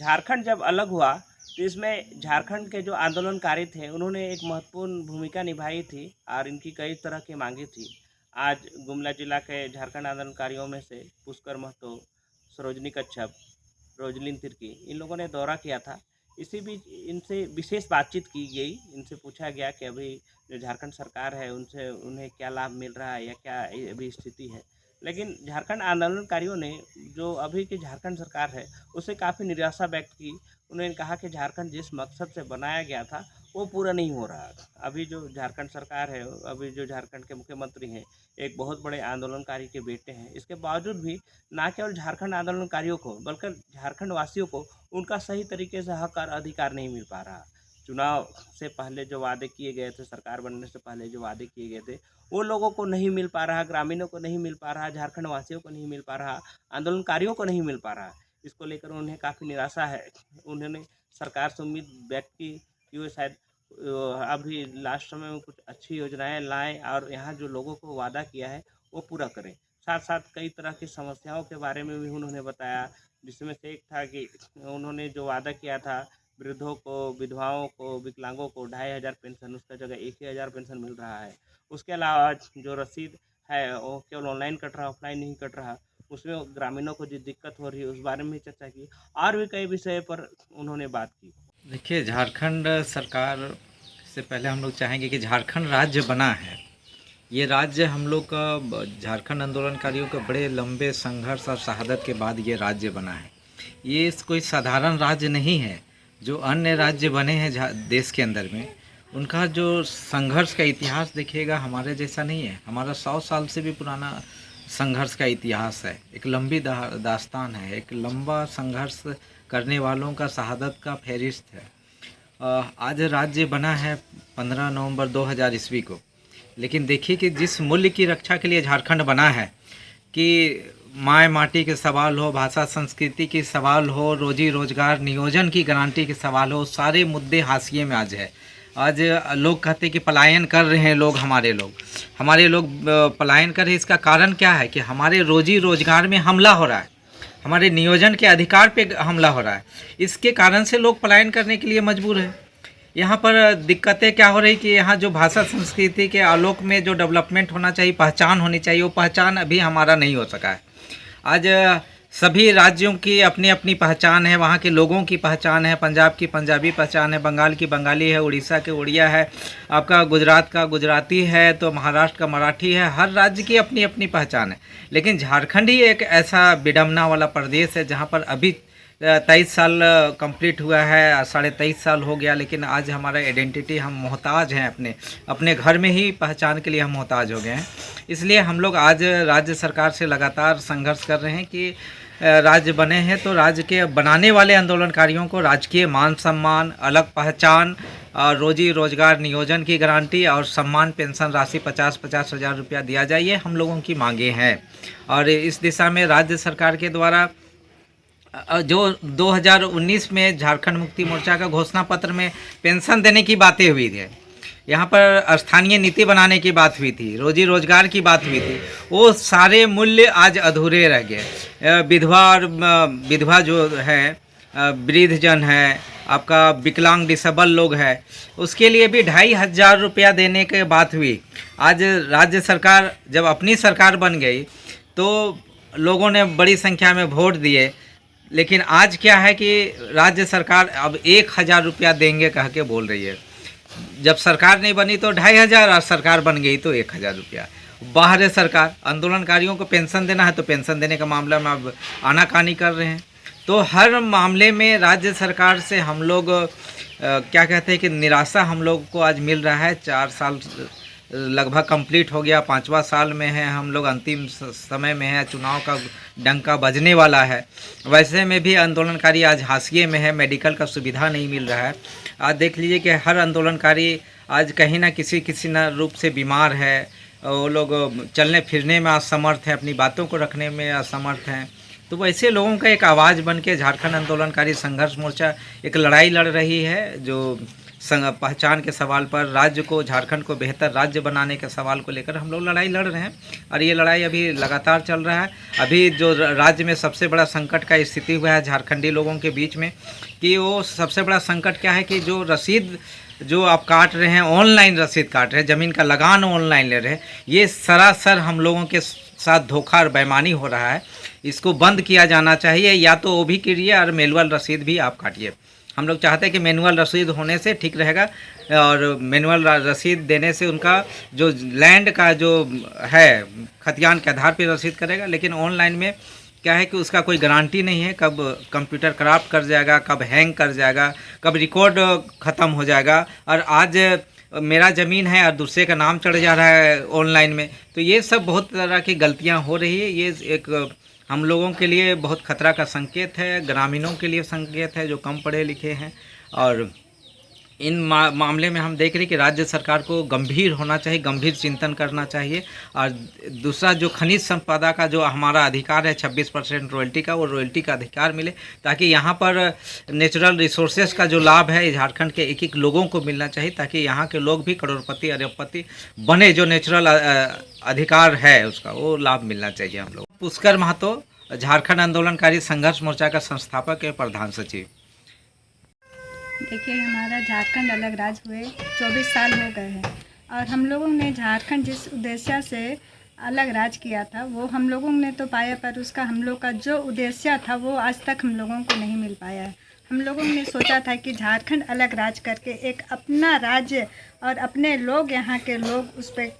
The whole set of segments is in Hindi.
झारखंड जब अलग हुआ तो इसमें झारखंड के जो आंदोलनकारी थे उन्होंने एक महत्वपूर्ण भूमिका निभाई थी और इनकी कई तरह की मांगी थी। आज गुमला जिला के झारखंड आंदोलनकारियों में से पुष्कर महतो, सरोजनी कच्छप, रोजलिन तिर्की इन लोगों ने दौरा किया था। इसी बीच इनसे विशेष बातचीत की गई, इनसे पूछा गया कि अभी जो झारखंड सरकार है उनसे उन्हें क्या लाभ मिल रहा है या क्या अभी स्थिति है। लेकिन झारखंड आंदोलनकारियों ने जो अभी की झारखंड सरकार है उससे काफ़ी निराशा व्यक्त की। उन्होंने कहा कि झारखंड जिस मकसद से बनाया गया था वो पूरा नहीं हो रहा। अभी जो झारखंड सरकार है, अभी जो झारखंड के मुख्यमंत्री हैं, एक बहुत बड़े आंदोलनकारी के बेटे हैं। इसके बावजूद भी ना केवल झारखंड आंदोलनकारियों को बल्कि झारखंड वासियों को उनका सही तरीके से हक और अधिकार नहीं मिल पा रहा। चुनाव से पहले जो वादे किए गए थे, सरकार बनने से पहले जो वादे किए गए थे, वो लोगों को नहीं मिल पा रहा, ग्रामीणों को नहीं मिल पा रहा, झारखंड वासियों को नहीं मिल पा रहा, आंदोलनकारियों को नहीं मिल पा रहा। इसको लेकर उन्हें काफ़ी निराशा है। उन्होंने सरकार से उम्मीद व्यक्त की कि वो शायद अभी लास्ट समय में कुछ अच्छी योजनाएं लाएं और यहाँ जो लोगों को वादा किया है वो पूरा करें। साथ साथ कई तरह की समस्याओं के बारे में भी उन्होंने बताया, जिसमें से एक था कि उन्होंने जो वादा किया था वृद्धों को, विधवाओं को, विकलांगों को 2500 पेंशन, उसका जगह 1000 पेंशन मिल रहा है। उसके अलावा जो रसीद है वो केवल ऑनलाइन कट रहा, ऑफलाइन नहीं कट रहा। उसमें ग्रामीणों को जो दिक्कत हो रही है उस बारे में भी चर्चा की और भी कई विषय पर उन्होंने बात की। देखिए, झारखंड सरकार से पहले हम लोग चाहेंगे कि झारखंड राज्य बना है। ये राज्य हम लोग का झारखंड आंदोलनकारियों के बड़े लंबे संघर्ष और शहादत के बाद ये राज्य बना है। ये कोई साधारण राज्य नहीं है। जो अन्य राज्य बने हैं देश के अंदर में, उनका जो संघर्ष का इतिहास देखिएगा हमारे जैसा नहीं है। हमारा 100 साल से भी पुराना संघर्ष का इतिहास है। एक लंबी दास्तान है, एक लंबा संघर्ष करने वालों का शहादत का फहरिस्त है। आज राज्य बना है 15 नवंबर 2000 ईस्वी को। लेकिन देखिए कि जिस मूल्य की रक्षा के लिए झारखंड बना है, कि माय माटी के सवाल हो, भाषा संस्कृति के सवाल हो, रोजी रोजगार नियोजन की गारंटी के सवाल हो, सारे मुद्दे हाशिए में आज है। आज लोग कहते हैं कि पलायन कर रहे हैं लोग, हमारे लोग पलायन कर रहे हैं। इसका कारण क्या है कि हमारे रोजी रोजगार में हमला हो रहा है, हमारे नियोजन के अधिकार पे हमला हो रहा है। इसके कारण से लोग पलायन करने के लिए मजबूर है। यहाँ पर दिक्कतें क्या हो रही कि यहाँ जो भाषा संस्कृति के आलोक में जो डेवलपमेंट होना चाहिए, पहचान होनी चाहिए, वो पहचान अभी हमारा नहीं हो सका है। आज सभी राज्यों की अपनी अपनी पहचान है, वहाँ के लोगों की पहचान है। पंजाब की पंजाबी पहचान है, बंगाल की बंगाली है, उड़ीसा के उड़िया है, आपका गुजरात का गुजराती है, तो महाराष्ट्र का मराठी है। हर राज्य की अपनी अपनी पहचान है। लेकिन झारखंड ही एक ऐसा विडम्बना वाला प्रदेश है जहाँ पर अभी 23 साल कंप्लीट हुआ है, 23.5 साल हो गया, लेकिन आज हमारा आइडेंटिटी, हम मोहताज हैं, अपने घर में ही पहचान के लिए हम मोहताज हो गए हैं। इसलिए हम लोग आज राज्य सरकार से लगातार संघर्ष कर रहे हैं कि राज्य बने हैं तो राज्य के बनाने वाले आंदोलनकारियों को राजकीय मान सम्मान, अलग पहचान, रोजी रोजगार नियोजन की गारंटी और सम्मान पेंशन राशि 50-50 हज़ार रुपया दिया जाए। ये हम लोगों की मांगे हैं। और इस दिशा में राज्य सरकार के द्वारा जो 2019 में झारखंड मुक्ति मोर्चा का घोषणा पत्र में पेंशन देने की बातें हुई थी, यहाँ पर स्थानीय नीति बनाने की बात हुई थी, रोजी रोजगार की बात हुई थी, वो सारे मूल्य आज अधूरे रह गए। विधवा जो है, वृद्धजन है, आपका विकलांग डिसेबल लोग है, उसके लिए भी 2500 रुपया देने की बात हुई। आज राज्य सरकार जब अपनी सरकार बन गई तो लोगों ने बड़ी संख्या में वोट दिए, लेकिन आज क्या है कि राज्य सरकार अब 1000 रुपया देंगे कह के बोल रही है। जब सरकार नहीं बनी तो 2500 और सरकार बन गई तो 1000 रुपया। बाहर है सरकार, आंदोलनकारियों को पेंशन देना है तो पेंशन देने का मामला में अब आनाकानी कर रहे हैं। तो हर मामले में राज्य सरकार से हम लोग क्या कहते हैं कि निराशा हम लोग को आज मिल रहा है। 4 साल लगभग कंप्लीट हो गया, 5वां साल में है, हम लोग अंतिम समय में है, चुनाव का डंका बजने वाला है। वैसे में भी आंदोलनकारी आज हाशिए में है, मेडिकल का सुविधा नहीं मिल रहा है। आज देख लीजिए कि हर आंदोलनकारी आज कहीं ना किसी न रूप से बीमार है, वो लोग चलने फिरने में असमर्थ हैं, अपनी बातों को रखने में असमर्थ हैं। तो वैसे लोगों का एक आवाज़ बन के झारखंड आंदोलनकारी संघर्ष मोर्चा एक लड़ाई लड़ रही है, जो पहचान के सवाल पर, राज्य को, झारखंड को बेहतर राज्य बनाने के सवाल को लेकर हम लोग लड़ाई लड़ रहे हैं। और ये लड़ाई अभी लगातार चल रहा है। अभी जो राज्य में सबसे बड़ा संकट का स्थिति हुआ है झारखंडी लोगों के बीच में, कि वो सबसे बड़ा संकट क्या है कि जो रसीद जो आप काट रहे हैं, ऑनलाइन रसीद काट रहे हैं, ज़मीन का लगान ऑनलाइन ले रहे हैं, ये सरासर हम लोगों के साथ धोखा और बेईमानी हो रहा है। इसको बंद किया जाना चाहिए, या तो वो भी करिए और मैनुअल रसीद भी आप काटिए। हम लोग चाहते हैं कि मैनुअल रसीद होने से ठीक रहेगा, और मैनुअल रसीद देने से उनका जो लैंड का जो है खतियान के आधार पर रसीद करेगा। लेकिन ऑनलाइन में क्या है कि उसका कोई गारंटी नहीं है, कब कंप्यूटर खराब कर जाएगा, कब हैंग कर जाएगा, कब रिकॉर्ड ख़त्म हो जाएगा। और आज मेरा ज़मीन है और दूसरे का नाम चढ़ जा रहा है ऑनलाइन में, तो ये सब बहुत तरह की गलतियां हो रही है। ये एक हम लोगों के लिए बहुत खतरा का संकेत है, ग्रामीणों के लिए संकेत है जो कम पढ़े लिखे हैं। और इन मामले में हम देख रहे हैं कि राज्य सरकार को गंभीर होना चाहिए, गंभीर चिंतन करना चाहिए। और दूसरा, जो खनिज संपदा का जो हमारा अधिकार है 26% रॉयल्टी का, वो रॉयल्टी का अधिकार मिले, ताकि यहाँ पर नेचुरल रिसोर्सेज का जो लाभ है झारखंड के एक एक लोगों को मिलना चाहिए, ताकि यहाँ के लोग भी करोड़पति अरबपति बने। जो नेचुरल अधिकार है उसका वो लाभ मिलना चाहिए हम लोग। पुष्कर महतो, झारखंड आंदोलनकारी संघर्ष मोर्चा का संस्थापक एवं प्रधान सचिव। देखिए, हमारा झारखंड अलग राज्य हुए 24 साल हो गए हैं, और हम लोगों ने झारखंड जिस उद्देश्य से अलग राज्य किया था वो हम लोगों ने तो पाया, पर उसका हम लोग का जो उद्देश्य था वो आज तक हम लोगों को नहीं मिल पाया है। हम लोगों ने सोचा था कि झारखंड अलग राज्य करके एक अपना राज्य और अपने लोग, यहाँ के लोग उस पर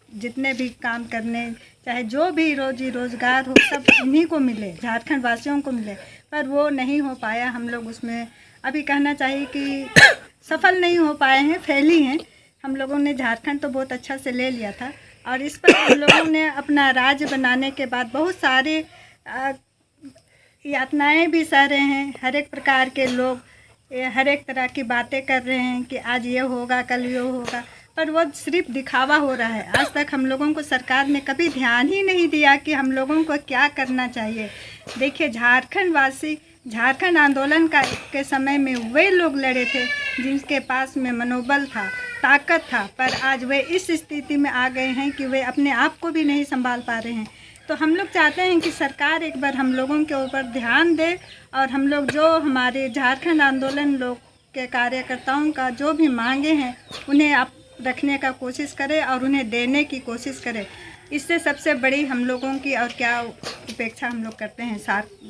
जितने भी काम करने, चाहे जो भी रोजी रोज़गार हो, सब उन्हीं को मिले, झारखंड वासियों को मिले, पर वो नहीं हो पाया। हम लोग उसमें अभी कहना चाहिए कि सफल नहीं हो पाए हैं, फेल ही हैं। हम लोगों ने झारखंड तो बहुत अच्छा से ले लिया था, और इस पर हम लोगों ने अपना राज्य बनाने के बाद बहुत सारे यातनाएं भी सह रहे हैं। हर एक प्रकार के लोग हर एक तरह की बातें कर रहे हैं कि आज ये होगा, कल ये होगा, पर वो सिर्फ दिखावा हो रहा है। आज तक हम लोगों को सरकार ने कभी ध्यान ही नहीं दिया कि हम लोगों को क्या करना चाहिए। देखिए, झारखंड वासी झारखंड आंदोलन के समय में वे लोग लड़े थे जिनके पास में मनोबल था, ताकत था, पर आज वे इस स्थिति में आ गए हैं कि वे अपने आप को भी नहीं संभाल पा रहे हैं। तो हम लोग चाहते हैं कि सरकार एक बार हम लोगों के ऊपर ध्यान दे, और हम लोग जो हमारे झारखंड आंदोलन लोग के कार्यकर्ताओं का जो भी मांगे हैं उन्हें आप रखने का कोशिश करें और उन्हें देने की कोशिश करें। इससे सबसे बड़ी हम लोगों की और क्या उपेक्षा हम लोग करते हैं।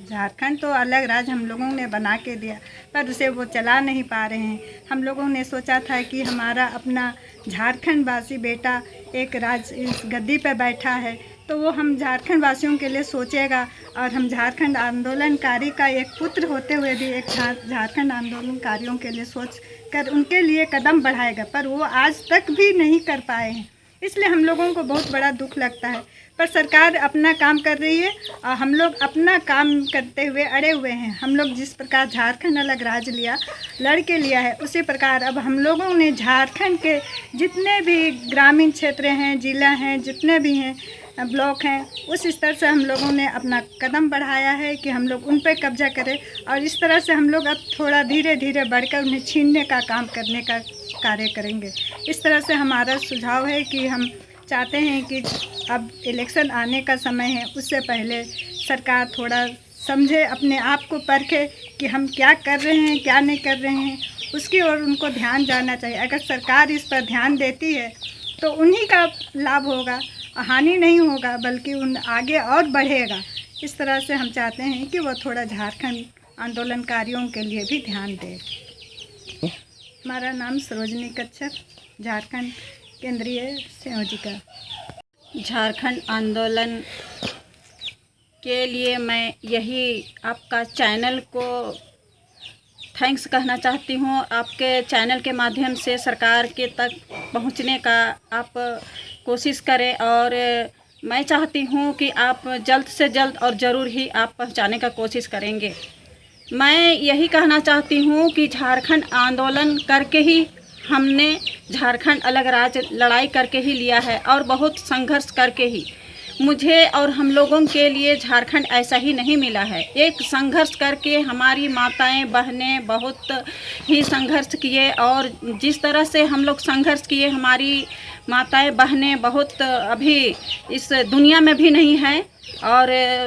झारखंड तो अलग राज्य हम लोगों ने बना के दिया, पर उसे वो चला नहीं पा रहे हैं। हम लोगों ने सोचा था कि हमारा अपना झारखंड वासी बेटा एक राज्य इस गद्दी पर बैठा है, तो वो हम झारखंड वासियों के लिए सोचेगा, और हम झारखंड आंदोलनकारी का एक पुत्र होते हुए भी एक झारखंड आंदोलनकारियों के लिए सोच कर उनके लिए कदम बढ़ाएगा, पर वो आज तक भी नहीं कर पाए हैं। इसलिए हम लोगों को बहुत बड़ा दुख लगता है। पर सरकार अपना काम कर रही है और हम लोग अपना काम करते हुए अड़े हुए हैं। हम लोग जिस प्रकार झारखंड अलग राज्य लड़ के लिया है, उसी प्रकार अब हम लोगों ने झारखंड के जितने भी ग्रामीण क्षेत्र हैं, जिला हैं, जितने भी हैं, ब्लॉक हैं, उस स्तर से हम लोगों ने अपना कदम बढ़ाया है कि हम लोग उन पर कब्जा करें, और इस तरह से हम लोग अब थोड़ा धीरे धीरे बढ़कर उन्हें छीनने का काम करने का कार्य करेंगे। इस तरह से हमारा सुझाव है कि हम चाहते हैं कि अब इलेक्शन आने का समय है, उससे पहले सरकार थोड़ा समझे, अपने आप को परखे कि हम क्या कर रहे हैं, क्या नहीं कर रहे हैं, उसकी ओर उनको ध्यान जाना चाहिए। अगर सरकार इस पर ध्यान देती है तो उन्हीं का लाभ होगा, हानि नहीं होगा, बल्कि उन आगे और बढ़ेगा। इस तरह से हम चाहते हैं कि वो थोड़ा झारखंड आंदोलनकारियों के लिए भी ध्यान दे। हमारा नाम सरोजनी कच्छप, झारखंड केंद्रीय संयोजिका। झारखंड आंदोलन के लिए मैं यही आपका चैनल को थैंक्स कहना चाहती हूँ। आपके चैनल के माध्यम से सरकार के तक पहुँचने का आप कोशिश करें, और मैं चाहती हूँ कि आप जल्द से जल्द और ज़रूर ही आप पहुँचाने का कोशिश करेंगे। मैं यही कहना चाहती हूँ कि झारखंड आंदोलन करके ही हमने झारखंड अलग राज्य लड़ाई करके ही लिया है, और बहुत संघर्ष करके ही। मुझे और हम लोगों के लिए झारखंड ऐसा ही नहीं मिला है। एक संघर्ष करके हमारी माताएं बहनें बहुत ही संघर्ष किए, और जिस तरह से हम लोग संघर्ष किए, हमारी माताएं बहनें बहुत अभी इस दुनिया में भी नहीं हैं और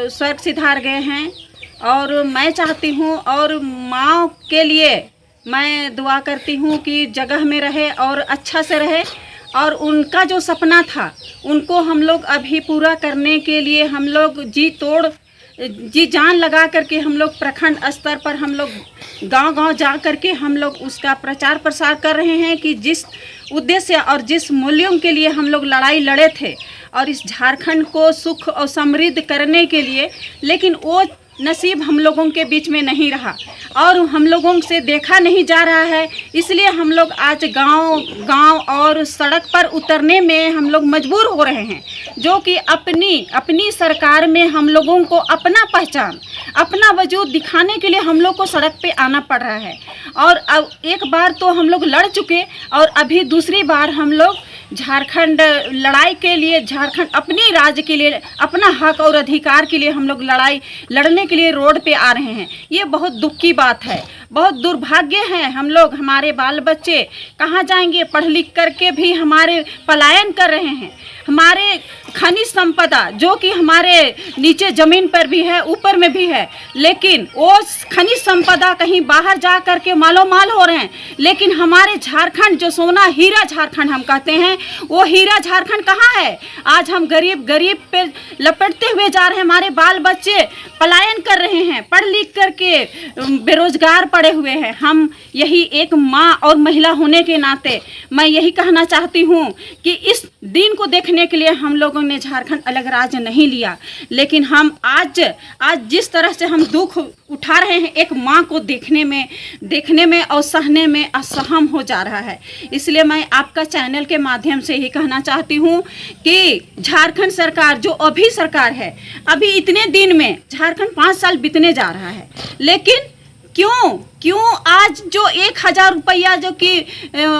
स्वर्ग सिधार गए हैं। और मैं चाहती हूँ, और माँ के लिए मैं दुआ करती हूँ कि जगह में रहे और अच्छा से रहे, और उनका जो सपना था उनको हम लोग अभी पूरा करने के लिए हम लोग जी जान लगा करके हम लोग प्रखंड स्तर पर हम लोग गांव-गांव जा करके हम लोग उसका प्रचार प्रसार कर रहे हैं कि जिस उद्देश्य और जिस मूल्यों के लिए हम लोग लड़ाई लड़े थे और इस झारखंड को सुख और समृद्ध करने के लिए, लेकिन वो नसीब हम लोगों के बीच में नहीं रहा और हम लोगों से देखा नहीं जा रहा है। इसलिए हम लोग आज गांव और सड़क पर उतरने में हम लोग मजबूर हो रहे हैं, जो कि अपनी सरकार में हम लोगों को अपना पहचान, अपना वजूद दिखाने के लिए हम लोग को सड़क पे आना पड़ रहा है। और अब एक बार तो हम लोग लड़ चुके और अभी दूसरी बार हम लोग झारखंड लड़ाई के लिए, झारखंड अपने राज्य के लिए, अपना हक और अधिकार के लिए हम लोग लड़ने के लिए रोड पे आ रहे हैं। ये बहुत दुख की बात है, बहुत दुर्भाग्य है। हम लोग, हमारे बाल बच्चे कहाँ जाएंगे? पढ़ लिख करके भी हमारे पलायन कर रहे हैं। हमारे खनिज संपदा जो कि हमारे नीचे ज़मीन पर भी है, ऊपर में भी है, लेकिन वो खनिज संपदा कहीं बाहर जा कर के मालो माल हो रहे हैं। लेकिन हमारे झारखंड जो सोना हीरा झारखंड हम कहते हैं, वो हीरा झारखंड कहाँ है? आज हम गरीब पे लपेटते हुए जा रहे हैं। हमारे बाल बच्चे पलायन कर रहे हैं, पढ़ लिख करके बेरोजगार पड़े हुए हैं। हम यही एक माँ और महिला होने के नाते मैं यही कहना चाहती हूँ कि इस दिन को देखने के लिए हम लोगों ने झारखंड अलग राज्य नहीं लिया, लेकिन हम आज जिस तरह से हम दुख उठा रहे हैं, एक माँ को देखने में और सहने में असहम हो जा रहा है। इसलिए मैं आपका चैनल के माध्यम से ही कहना चाहती हूँ कि झारखंड सरकार जो अभी सरकार है, अभी इतने दिन में झारखंड 5 साल बीतने जा रहा है, लेकिन क्यों आज जो 1000 रुपया जो कि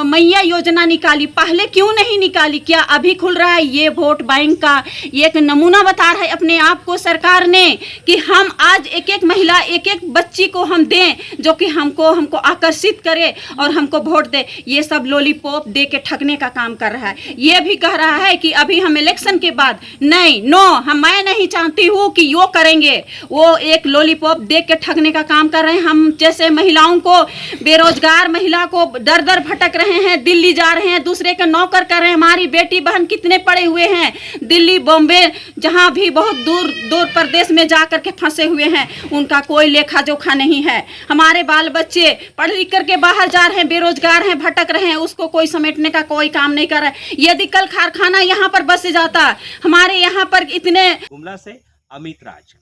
मैया योजना निकाली, पहले क्यों नहीं निकाली? क्या अभी खुल रहा है? ये वोट बैंक का एक नमूना बता रहा है अपने आप को सरकार ने कि हम आज एक महिला, एक बच्ची को हम दें जो कि हमको आकर्षित करे और हमको वोट दे। ये सब लॉलीपॉप दे के ठगने का काम कर रहा है। ये भी कह रहा है कि अभी हम इलेक्शन के बाद मैं नहीं चाहती हूँ कि यो करेंगे। वो एक लॉलीपॉप दे के ठगने का काम कर रहे हैं। हम जैसे महिलाओं को, बेरोजगार महिला को दर भटक रहे हैं, दिल्ली जा रहे हैं, दूसरे के नौकर कर रहे हैं। हमारी बेटी बहन कितने पड़े हुए हैं दिल्ली, बॉम्बे, जहां भी बहुत दूर प्रदेश में जा करके फंसे हुए हैं, उनका कोई लेखा जोखा नहीं है। हमारे बाल बच्चे पढ़ लिख करके बाहर जा रहे हैं, बेरोजगार हैं, भटक रहे हैं, उसको कोई समेटने का कोई काम नहीं कर रहा है। यदि कल कारखाना यहाँ पर बस जाता, हमारे यहाँ पर इतने। गुमला से अमित राज।